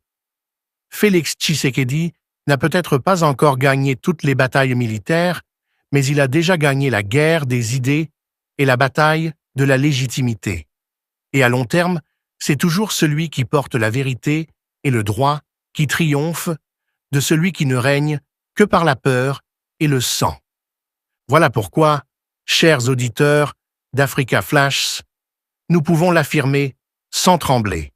Félix Tshisekedi n'a peut-être pas encore gagné toutes les batailles militaires, mais il a déjà gagné la guerre des idées et la bataille de la légitimité. Et à long terme, c'est toujours celui qui porte la vérité et le droit qui triomphe de celui qui ne règne que par la peur et le sang. Voilà pourquoi, chers auditeurs d'Africa Flash, nous pouvons l'affirmer sans trembler.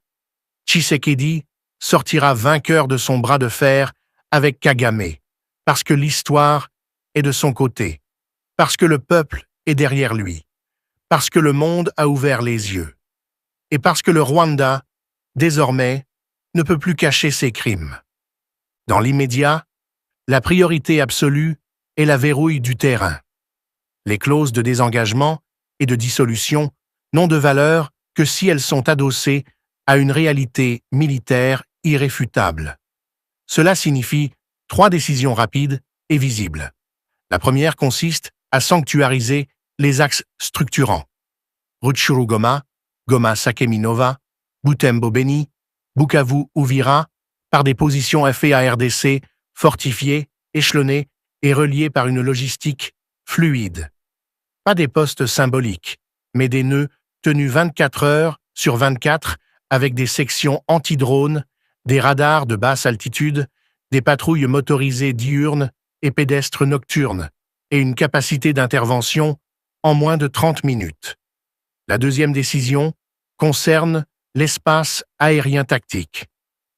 Tshisekedi sortira vainqueur de son bras de fer avec Kagame, parce que l'histoire est de son côté, parce que le peuple est derrière lui, parce que le monde a ouvert les yeux, et parce que le Rwanda, désormais, ne peut plus cacher ses crimes. Dans l'immédiat, la priorité absolue est la verrouille du terrain. Les clauses de désengagement et de dissolution n'ont de valeur que si elles sont adossées à une réalité militaire irréfutable. Cela signifie 3 décisions rapides et visibles. La première consiste à sanctuariser les axes structurants. Rutshuru-Goma, Goma-Sakeminova, Butembo-Beni, Bukavu-Uvira, par des positions FARDC fortifiées, échelonnées et reliées par une logistique fluide. Pas des postes symboliques, mais des nœuds tenus 24 heures sur 24 avec des sections anti-drones, des radars de basse altitude, des patrouilles motorisées diurnes et pédestres nocturnes, et une capacité d'intervention en moins de 30 minutes. La deuxième décision concerne l'espace aérien tactique.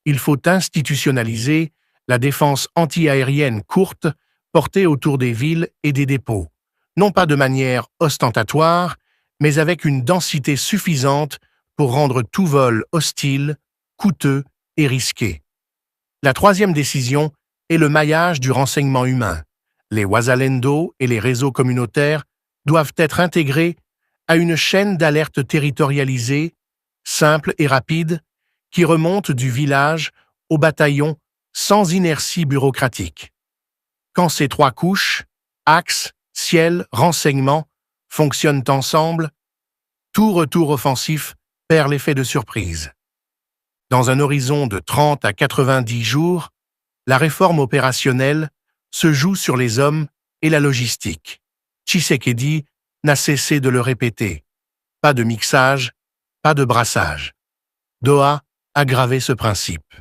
Il faut institutionnaliser la défense anti-aérienne courte portée autour des villes et des dépôts, non pas de manière ostentatoire, mais avec une densité suffisante pour rendre tout vol hostile, coûteux et risqué. La troisième décision est le maillage du renseignement humain. Les Wazalendo et les réseaux communautaires doivent être intégrés à une chaîne d'alerte territorialisée, simple et rapide, qui remonte du village au bataillon sans inertie bureaucratique. Quand ces 3 couches, axe, ciel, renseignement, fonctionnent ensemble, tout retour offensif perd l'effet de surprise. Dans un horizon de 30 à 90 jours, la réforme opérationnelle se joue sur les hommes et la logistique. Tshisekedi n'a cessé de le répéter. Pas de mixage, pas de brassage. Doha a gravé ce principe.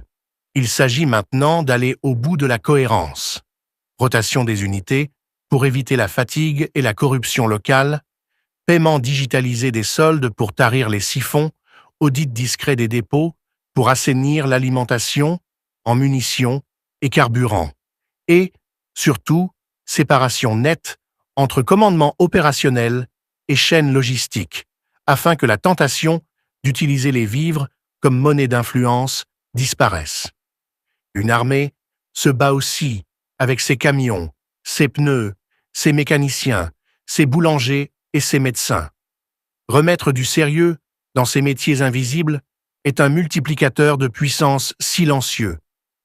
Il s'agit maintenant d'aller au bout de la cohérence. Rotation des unités pour éviter la fatigue et la corruption locale, paiement digitalisé des soldes pour tarir les siphons, audit discret des dépôts pour assainir l'alimentation en munitions et carburant, et, surtout, séparation nette entre commandement opérationnel et chaîne logistique, afin que la tentation d'utiliser les vivres comme monnaie d'influence disparaisse. Une armée se bat aussi avec ses camions, ses pneus, ses mécaniciens, ses boulangers et ses médecins. Remettre du sérieux dans ces métiers invisibles est un multiplicateur de puissance silencieux,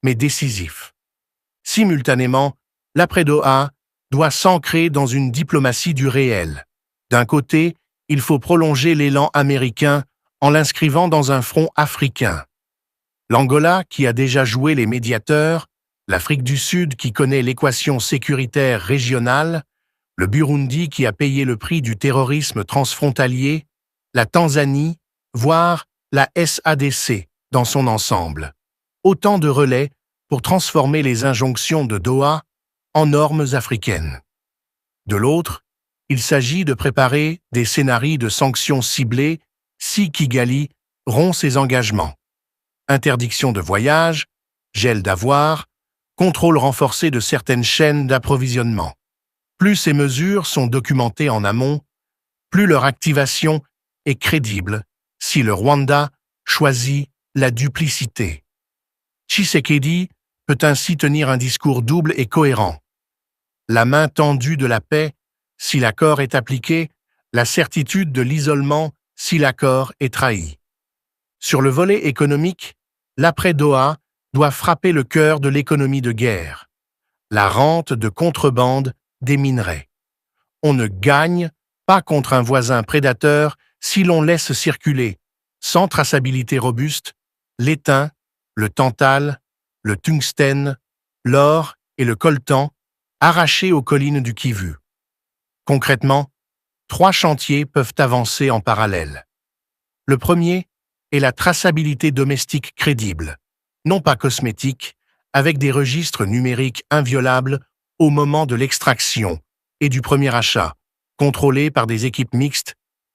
mais décisif. Simultanément, l'après-Doha doit s'ancrer dans une diplomatie du réel. D'un côté, il faut prolonger l'élan américain en l'inscrivant dans un front africain. L'Angola, qui a déjà joué les médiateurs, l'Afrique du Sud, qui connaît l'équation sécuritaire régionale, le Burundi, qui a payé le prix du terrorisme transfrontalier, la Tanzanie, voire la SADC dans son ensemble. Autant de relais pour transformer les injonctions de Doha en normes africaines. De l'autre, il s'agit de préparer des scénarios de sanctions ciblées si Kigali rompt ses engagements. Interdiction de voyage, gel d'avoirs, contrôle renforcé de certaines chaînes d'approvisionnement. Plus ces mesures sont documentées en amont, plus leur activation est crédible si le Rwanda choisit la duplicité. Tshisekedi peut ainsi tenir un discours double et cohérent. La main tendue de la paix si l'accord est appliqué, la certitude de l'isolement si l'accord est trahi. Sur le volet économique, l'après-Doha doit frapper le cœur de l'économie de guerre, la rente de contrebande des minerais. On ne gagne pas contre un voisin prédateur si l'on laisse circuler, sans traçabilité robuste, l'étain, le tantal, le tungstène, l'or et le coltan arrachés aux collines du Kivu. Concrètement, 3 chantiers peuvent avancer en parallèle. Le premier est la traçabilité domestique crédible, non pas cosmétique, avec des registres numériques inviolables au moment de l'extraction et du premier achat, contrôlés par des équipes mixtes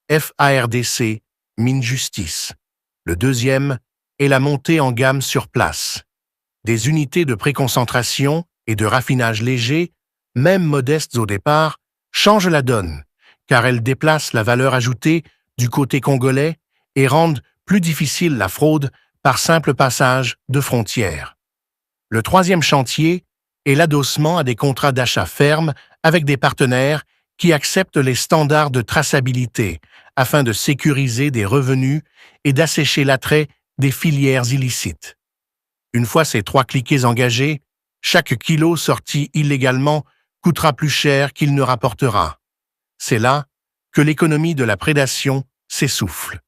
FARDC, Minjustice. Le deuxième est la montée en gamme sur place. Des unités de préconcentration et de raffinage léger, même modestes au départ, changent la donne, car elles déplacent la valeur ajoutée du côté congolais et rendent plus difficile la fraude par simple passage de frontières. Le troisième chantier est l'adossement à des contrats d'achat fermes avec des partenaires qui acceptent les standards de traçabilité afin de sécuriser des revenus et d'assécher l'attrait des filières illicites. Une fois ces 3 cliquets engagés, chaque kilo sorti illégalement coûtera plus cher qu'il ne rapportera. C'est là que l'économie de la prédation s'essouffle.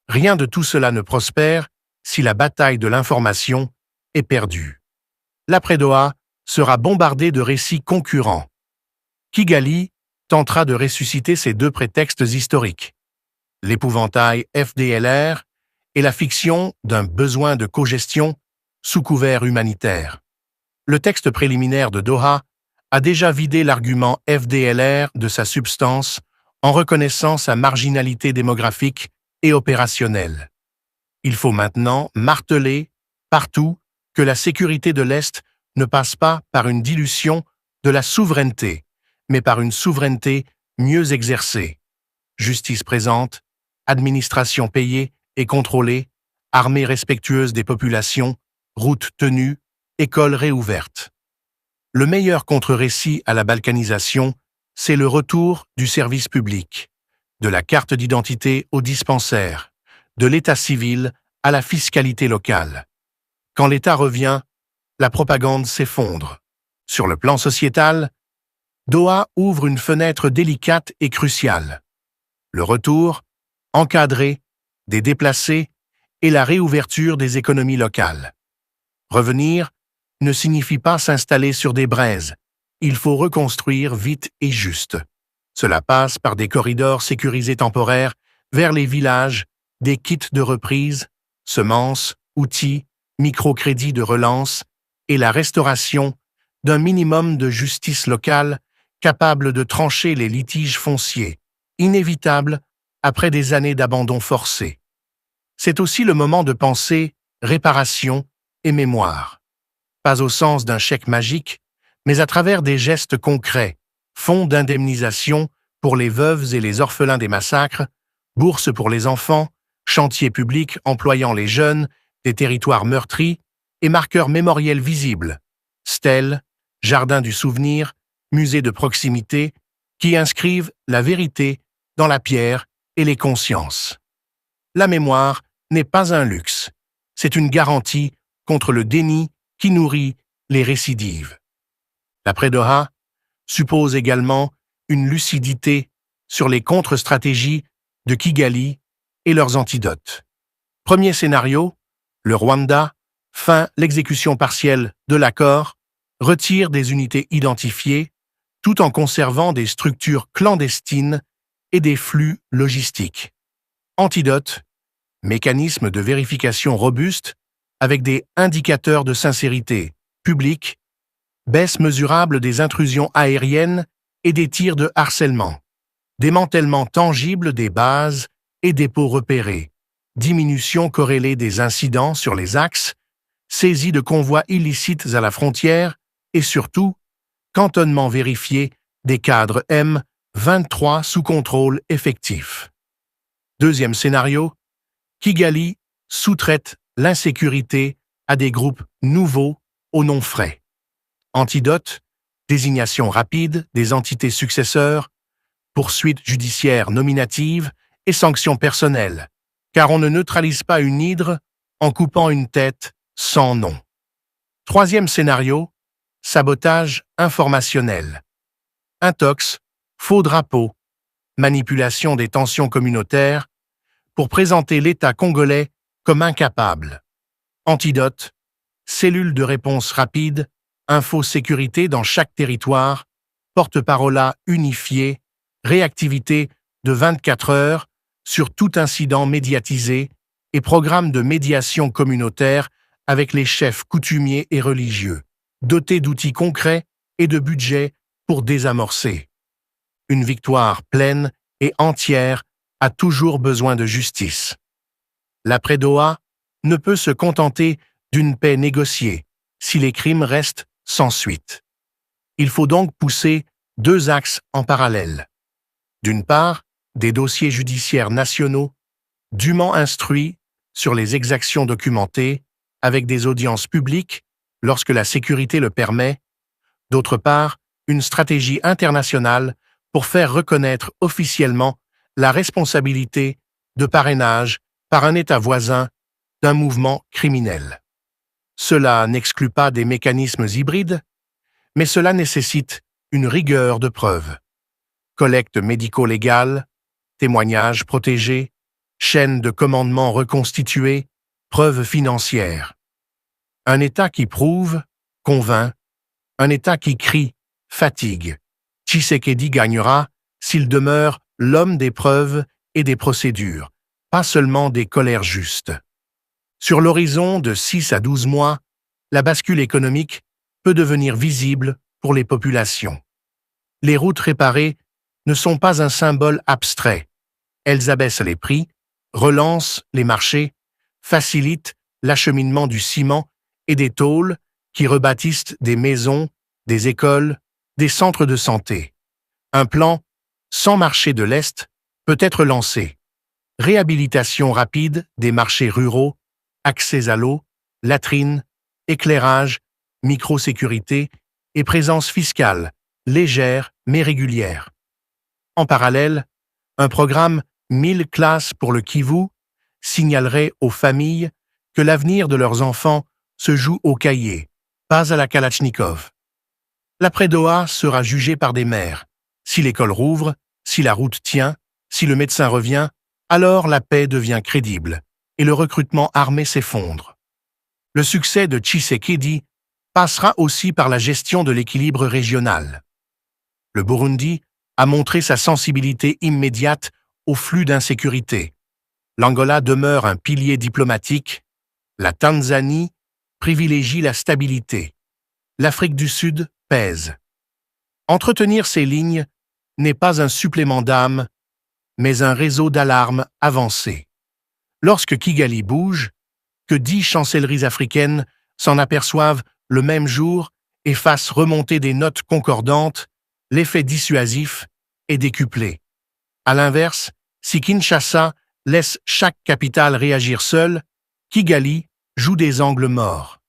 Rien de tout cela ne prospère si la bataille de l'information est perdue. L'après-Doha sera bombardée de récits concurrents. Kigali tentera de ressusciter ces 2 prétextes historiques. L'épouvantail FDLR et la fiction d'un besoin de cogestion sous couvert humanitaire. Le texte préliminaire de Doha a déjà vidé l'argument FDLR de sa substance en reconnaissant sa marginalité démographique et opérationnelle. Il faut maintenant marteler partout que la sécurité de l'Est ne passe pas par une dilution de la souveraineté, mais par une souveraineté mieux exercée. Justice présente, administration payée et contrôlée, armée respectueuse des populations, routes tenues, écoles réouvertes. Le meilleur contre-récit à la balkanisation, c'est le retour du service public, de la carte d'identité au dispensaire, de l'état civil à la fiscalité locale. Quand l'État revient, la propagande s'effondre. Sur le plan sociétal, Doha ouvre une fenêtre délicate et cruciale. Le retour, encadré, des déplacés et la réouverture des économies locales. Revenir ne signifie pas s'installer sur des braises. Il faut reconstruire vite et juste. Cela passe par des corridors sécurisés temporaires vers les villages, des kits de reprise, semences, outils, microcrédits de relance et la restauration d'un minimum de justice locale capable de trancher les litiges fonciers, inévitables après des années d'abandon forcé. C'est aussi le moment de penser réparation et mémoire. Pas au sens d'un chèque magique, mais à travers des gestes concrets, fonds d'indemnisation pour les veuves et les orphelins des massacres, bourses pour les enfants, chantiers publics employant les jeunes des territoires meurtris et marqueurs mémoriels visibles, stèles, jardins du souvenir, musées de proximité, qui inscrivent la vérité dans la pierre et les consciences. La mémoire n'est pas un luxe, c'est une garantie contre le déni qui nourrit les récidives. L'après-Doha suppose également une lucidité sur les contre-stratégies de Kigali et leurs antidotes. Premier scénario, le Rwanda feint l'exécution partielle de l'accord, retire des unités identifiées, tout en conservant des structures clandestines et des flux logistiques. Antidote, mécanisme de vérification robuste avec des indicateurs de sincérité publique, baisse mesurable des intrusions aériennes et des tirs de harcèlement, démantèlement tangible des bases et dépôts repérés, diminution corrélée des incidents sur les axes, saisie de convois illicites à la frontière et surtout, cantonnement vérifié des cadres M23 sous contrôle effectif. Deuxième scénario, Kigali sous-traite l'insécurité à des groupes nouveaux aux noms frais. Antidote, désignation rapide des entités successeurs, poursuite judiciaire nominative et sanctions personnelles, car on ne neutralise pas une hydre en coupant une tête sans nom. Troisième scénario, sabotage informationnel. Intox, faux drapeau, manipulation des tensions communautaires, pour présenter l'État congolais comme incapable. Antidote, cellule de réponse rapide, info-sécurité dans chaque territoire, porte-parole unifié, réactivité de 24 heures sur tout incident médiatisé et programme de médiation communautaire avec les chefs coutumiers et religieux, dotés d'outils concrets et de budget pour désamorcer. Une victoire pleine et entière a toujours besoin de justice. L'après-Doha ne peut se contenter d'une paix négociée si les crimes restent sans suite. Il faut donc pousser deux axes en parallèle. D'une part, des dossiers judiciaires nationaux, dûment instruits sur les exactions documentées, avec des audiences publiques lorsque la sécurité le permet. D'autre part, une stratégie internationale pour faire reconnaître officiellement la responsabilité de parrainage par un État voisin d'un mouvement criminel. Cela n'exclut pas des mécanismes hybrides, mais cela nécessite une rigueur de preuve. Collecte médico-légale, témoignages protégés, chaîne de commandement reconstituée, preuves financières. Un État qui prouve, convainc, un État qui crie, fatigue. Tshisekedi gagnera s'il demeure l'homme des preuves et des procédures, pas seulement des colères justes. Sur l'horizon de 6 à 12 mois, la bascule économique peut devenir visible pour les populations. Les routes réparées ne sont pas un symbole abstrait. Elles abaissent les prix, relancent les marchés, facilitent l'acheminement du ciment et des tôles qui rebâtissent des maisons, des écoles, des centres de santé. Un plan sans marché de l'Est peut être lancé. Réhabilitation rapide des marchés ruraux, accès à l'eau, latrines, éclairage, microsécurité et présence fiscale, légère mais régulière. En parallèle, un programme 1000 classes pour le Kivu signalerait aux familles que l'avenir de leurs enfants se joue au cahier, pas à la Kalachnikov. L'après-Doha sera jugé par des mères. Si l'école rouvre, si la route tient, si le médecin revient, alors la paix devient crédible et le recrutement armé s'effondre. Le succès de Tshisekedi passera aussi par la gestion de l'équilibre régional. Le Burundi a montré sa sensibilité immédiate au flux d'insécurité. L'Angola demeure un pilier diplomatique. La Tanzanie privilégie la stabilité. L'Afrique du Sud pèse. Entretenir ces lignes n'est pas un supplément d'âme, mais un réseau d'alarme avancé. Lorsque Kigali bouge, que 10 chancelleries africaines s'en aperçoivent le même jour et fassent remonter des notes concordantes, l'effet dissuasif est décuplé. À l'inverse, si Kinshasa laisse chaque capitale réagir seule, Kigali joue des angles morts.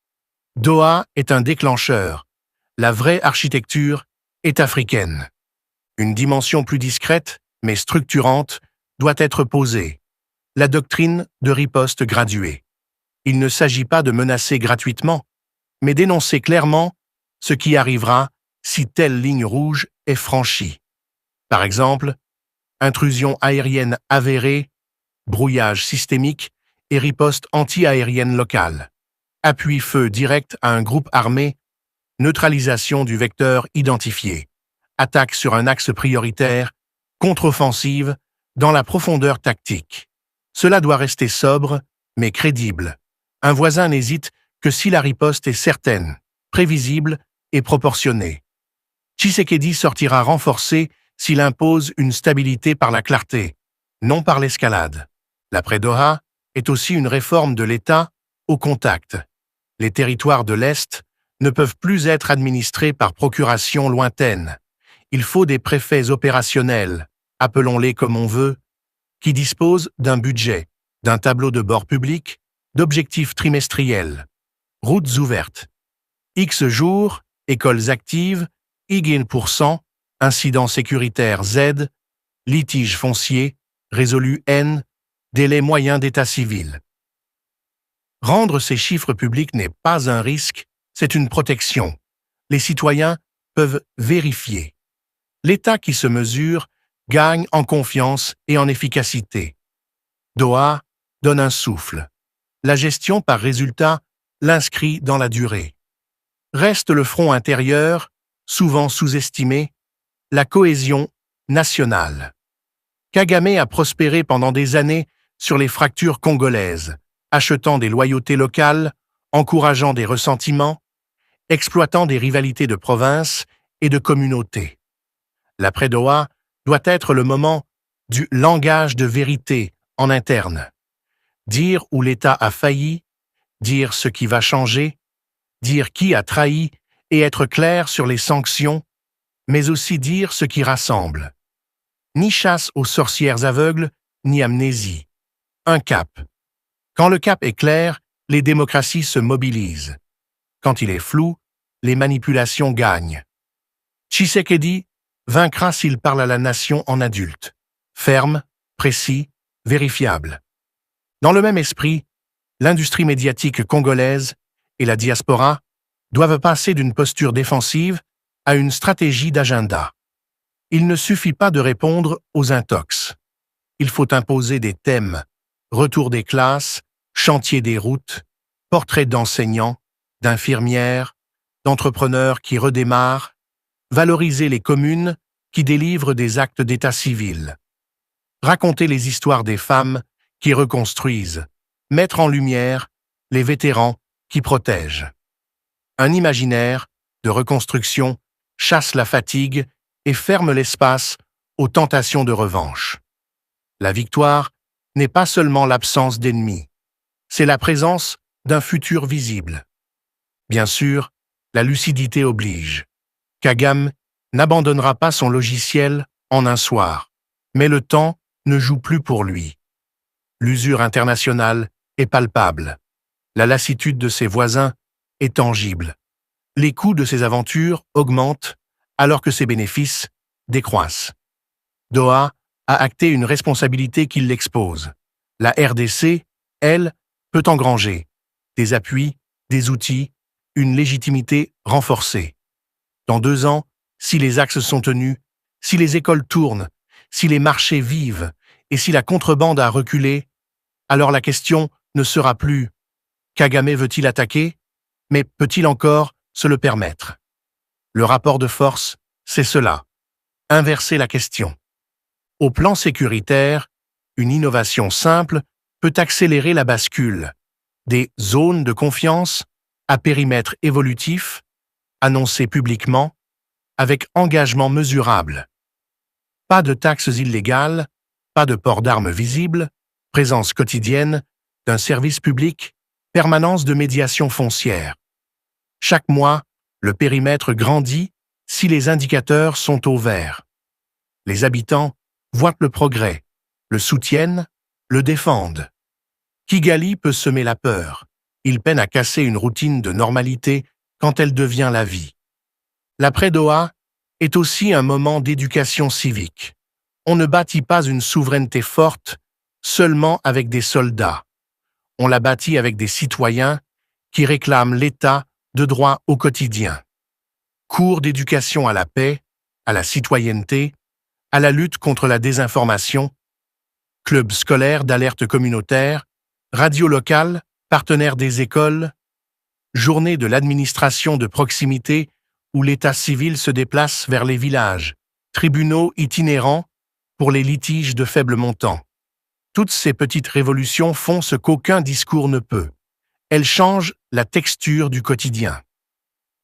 Doha est un déclencheur. La vraie architecture est africaine. Une dimension plus discrète, mais structurante, doit être posée. La doctrine de riposte graduée. Il ne s'agit pas de menacer gratuitement, mais d'énoncer clairement ce qui arrivera si telle ligne rouge est franchie. Par exemple, intrusion aérienne avérée, brouillage systémique et riposte anti-aérienne locale. Appui-feu direct à un groupe armé, neutralisation du vecteur identifié. Attaque sur un axe prioritaire, contre-offensive dans la profondeur tactique. Cela doit rester sobre, mais crédible. Un voisin n'hésite que si la riposte est certaine, prévisible et proportionnée. Tshisekedi sortira renforcé s'il impose une stabilité par la clarté, non par l'escalade. L'après-Doha est aussi une réforme de l'État au contact. Les territoires de l'Est ne peuvent plus être administrés par procuration lointaine. Il faut des préfets opérationnels, appelons-les comme on veut, qui disposent d'un budget, d'un tableau de bord public, d'objectifs trimestriels. Routes ouvertes. X jours, écoles actives, IG%, incidents sécuritaires Z, litiges fonciers, résolus N, délai moyen d'état civil. Rendre ces chiffres publics n'est pas un risque, c'est une protection. Les citoyens peuvent vérifier. L'État qui se mesure gagne en confiance et en efficacité. Doha donne un souffle. La gestion par résultat l'inscrit dans la durée. Reste le front intérieur, souvent sous-estimé, la cohésion nationale. Kagame a prospéré pendant des années sur les fractures congolaises, achetant des loyautés locales, encourageant des ressentiments, exploitant des rivalités de provinces et de communautés. L'après-Doha doit être le moment du langage de vérité en interne. Dire où l'État a failli, dire ce qui va changer, dire qui a trahi et être clair sur les sanctions, mais aussi dire ce qui rassemble. Ni chasse aux sorcières aveugles, ni amnésie. Un cap. Quand le cap est clair, les démocraties se mobilisent. Quand il est flou, les manipulations gagnent. Tshisekedi vaincra s'il parle à la nation en adulte. Ferme, précis, vérifiable. Dans le même esprit, l'industrie médiatique congolaise et la diaspora doivent passer d'une posture défensive à une stratégie d'agenda. Il ne suffit pas de répondre aux intox. Il faut imposer des thèmes, retour des classes, chantier des routes, portraits d'enseignants, d'infirmières, d'entrepreneurs qui redémarrent, valoriser les communes qui délivrent des actes d'état civil, raconter les histoires des femmes qui reconstruisent, mettre en lumière les vétérans qui protègent. Un imaginaire de reconstruction chasse la fatigue et ferme l'espace aux tentations de revanche. La victoire n'est pas seulement l'absence d'ennemis, c'est la présence d'un futur visible. Bien sûr, la lucidité oblige. Kagame n'abandonnera pas son logiciel en un soir, mais le temps ne joue plus pour lui. L'usure internationale est palpable. La lassitude de ses voisins est tangible. Les coûts de ses aventures augmentent alors que ses bénéfices décroissent. Doha a acté une responsabilité qui l'expose. La RDC, elle, peut engranger des appuis, des outils, une légitimité renforcée. Dans 2 ans, si les axes sont tenus, si les écoles tournent, si les marchés vivent et si la contrebande a reculé, alors la question ne sera plus « Kagame veut-il attaquer ?» mais « peut-il encore se le permettre ?» Le rapport de force, c'est cela. Inverser la question. Au plan sécuritaire, une innovation simple peut accélérer la bascule. Des zones de confiance à périmètre évolutif, annoncées publiquement, avec engagement mesurable. Pas de taxes illégales, pas de port d'armes visibles, présence quotidienne d'un service public, permanence de médiation foncière. Chaque mois, le périmètre grandit si les indicateurs sont au vert. Les habitants voient le progrès, le soutiennent, le défendent. Kigali peut semer la peur. Il peine à casser une routine de normalité quand elle devient la vie. L'après-Doha est aussi un moment d'éducation civique. On ne bâtit pas une souveraineté forte seulement avec des soldats. On la bâtit avec des citoyens qui réclament l'État de droit au quotidien. Cours d'éducation à la paix, à la citoyenneté, à la lutte contre la désinformation, clubs scolaires d'alerte communautaire, radio locale, partenaires des écoles, journée de l'administration de proximité où l'état civil se déplace vers les villages, tribunaux itinérants pour les litiges de faible montant. Toutes ces petites révolutions font ce qu'aucun discours ne peut. Elles changent la texture du quotidien.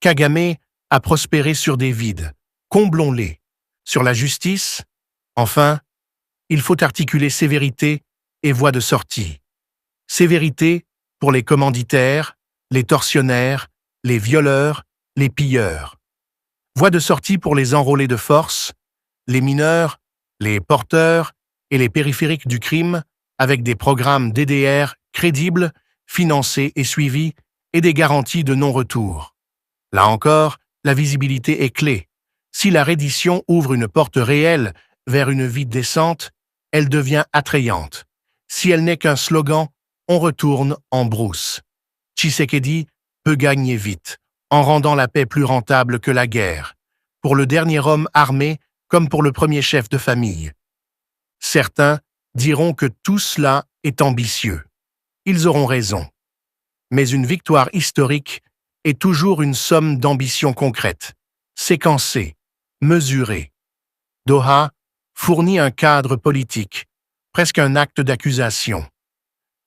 Kagame a prospéré sur des vides. Comblons-les. Sur la justice, enfin, il faut articuler sévérité et voies de sortie. Sévérité pour les commanditaires, les tortionnaires, les violeurs, les pilleurs. Voies de sortie pour les enrôlés de force, les mineurs, les porteurs et les périphériques du crime avec des programmes DDR crédibles, financés et suivis et des garanties de non-retour. Là encore, la visibilité est clé. Si la reddition ouvre une porte réelle vers une vie décente, elle devient attrayante. Si elle n'est qu'un slogan, on retourne en brousse. Tshisekedi peut gagner vite, en rendant la paix plus rentable que la guerre. Pour le dernier homme armé, comme pour le premier chef de famille. Certains diront que tout cela est ambitieux. Ils auront raison. Mais une victoire historique est toujours une somme d'ambitions concrètes, séquencées, mesurées. Doha fournit un cadre politique, presque un acte d'accusation.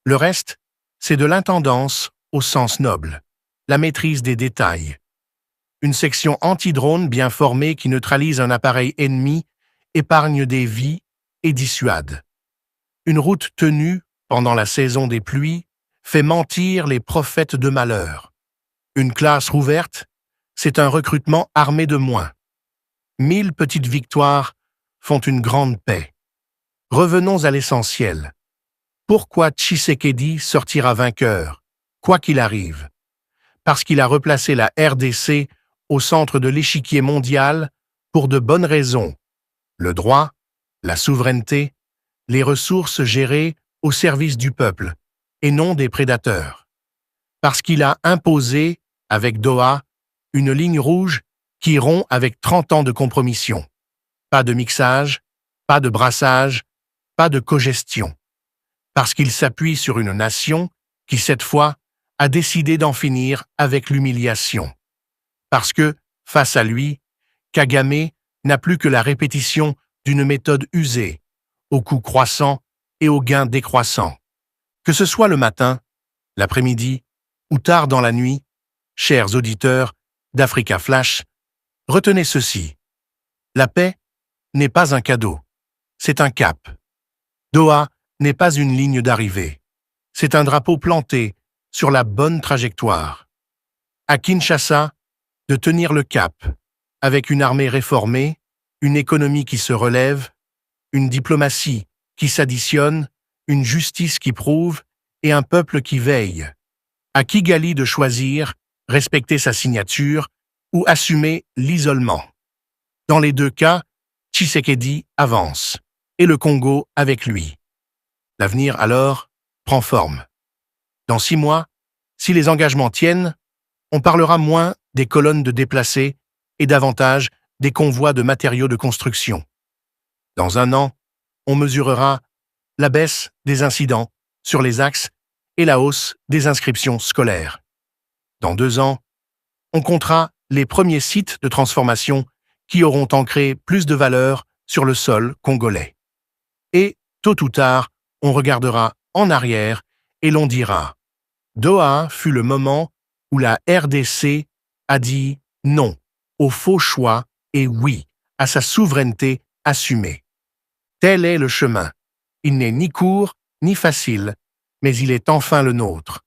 Le reste, c'est de l'intendance au sens noble, la maîtrise des détails. Une section anti-drone bien formée qui neutralise un appareil ennemi, épargne des vies et dissuade. Une route tenue pendant la saison des pluies fait mentir les prophètes de malheur. Une classe rouverte, c'est un recrutement armé de moins. 1000 petites victoires font une grande paix. Revenons à l'essentiel. Pourquoi Tshisekedi sortira vainqueur, quoi qu'il arrive? Parce qu'il a replacé la RDC au centre de l'échiquier mondial pour de bonnes raisons. Le droit, la souveraineté, les ressources gérées au service du peuple et non des prédateurs. Parce qu'il a imposé, avec Doha, une ligne rouge qui rompt avec 30 ans de compromission. Pas de mixage, pas de brassage, pas de cogestion. Parce qu'il s'appuie sur une nation qui, cette fois, a décidé d'en finir avec l'humiliation. Parce que, face à lui, Kagame n'a plus que la répétition d'une méthode usée, au coût croissant et aux gains décroissants. Que ce soit le matin, l'après-midi ou tard dans la nuit, chers auditeurs d'Africa Flash, retenez ceci. La paix n'est pas un cadeau, c'est un cap. Doha n'est pas une ligne d'arrivée, c'est un drapeau planté sur la bonne trajectoire. À Kinshasa, de tenir le cap, avec une armée réformée, une économie qui se relève, une diplomatie qui s'additionne, une justice qui prouve et un peuple qui veille. À Kigali de choisir, respecter sa signature ou assumer l'isolement. Dans les deux cas, Tshisekedi avance, et le Congo avec lui. L'avenir, alors, prend forme. Dans 6 mois, si les engagements tiennent, on parlera moins des colonnes de déplacés et davantage des convois de matériaux de construction. Dans 1 an, on mesurera la baisse des incidents sur les axes et la hausse des inscriptions scolaires. Dans 2 ans, on comptera les premiers sites de transformation qui auront ancré plus de valeur sur le sol congolais. Et, tôt ou tard, on regardera en arrière et l'on dira « Doha fut le moment où la RDC a dit non au faux choix et oui à sa souveraineté assumée. » Tel est le chemin. Il n'est ni court ni facile, mais il est enfin le nôtre.